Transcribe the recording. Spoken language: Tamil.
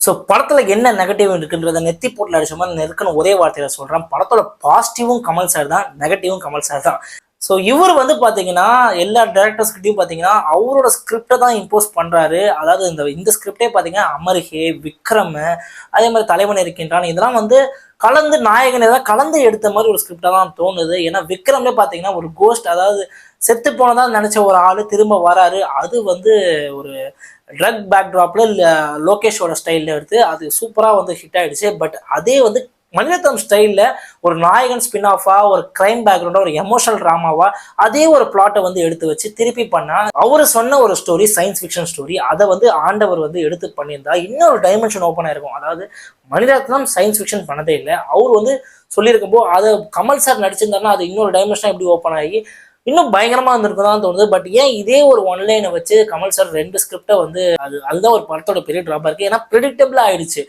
ஸோ படத்துல என்ன நெகட்டிவ் இருக்குன்றத நெத்தி போட்டில் அடிச்ச மாதிரி இருக்குன்னு ஒரே வார்த்தையில சொல்றேன். படத்தோட பாசிட்டிவும் கமல் சார் தான், நெகட்டிவும் கமல் சார் தான். ஸோ இவர் வந்து பாத்தீங்கன்னா எல்லா டேரக்டர்ஸ்கிட்டையும் பாத்தீங்கன்னா அவரோட ஸ்கிரிப்டை தான் இம்போஸ் பண்றாரு. அதாவது இந்த ஸ்கிரிப்டே பாத்தீங்கன்னா அமர்ஹே, விக்ரம், அதே மாதிரி தலைவன் இருக்கின்றான், இதெல்லாம் வந்து கலந்து நாயகன் ஏதாவது கலந்து எடுத்த மாதிரி ஒரு ஸ்கிரிப்டா தான் தோணுது. ஏன்னா விக்ரம்ல பாத்தீங்கன்னா ஒரு கோஸ்ட், அதாவது செத்து போனதா நினைச்ச ஒரு ஆளு திரும்ப வராரு. அது வந்து ஒரு ட்ரக் பேக்ட்ராப்ல லோகேஷோட ஸ்டைல்ல எடுத்து அது சூப்பரா வந்து ஹிட் ஆயிடுச்சு. பட் அதே வந்து மணிரத்னம் ஸ்டைல்ல ஒரு நாயகன் ஸ்பின் ஆஃபா, ஒரு கிரைம் பேக்ரவுண்டா, ஒரு எமோஷனல் டிராமாவா அதே ஒரு பிளாட்டை வந்து எடுத்து வச்சு திருப்பி பண்ணா அவரு சொன்ன ஒரு ஸ்டோரி சயின்ஸ் ஃபிக்ஷன் ஸ்டோரி, அதை வந்து ஆண்டவர் வந்து எடுத்து பண்ணியிருந்தா இன்னொரு டைமென்ஷன் ஓப்பன் ஆயிருக்கும். அதாவது மணிரத்னம் சயின்ஸ் ஃபிக்ஷன் பண்ணதே இல்லை, அவர் வந்து சொல்லியிருக்கும் போது அதை கமல் சார் நடிச்சிருந்தாருன்னா அது இன்னொரு டைமென்ஷனா எப்படி ஓப்பன் ஆகி இன்னும் பயங்கரமா இருந்திருக்கும் தான் தோணுது. பட் ஏன் இதே ஒரு ஒன்லைனை வச்சு கமல் சார் 2 ஸ்கிரிப்டை வந்து அதுதான் ஒரு படத்தோட பெரிய டிராபா இருக்கு. ஏன்னா ப்ரெடிக்டபிளா ஆயிடுச்சு.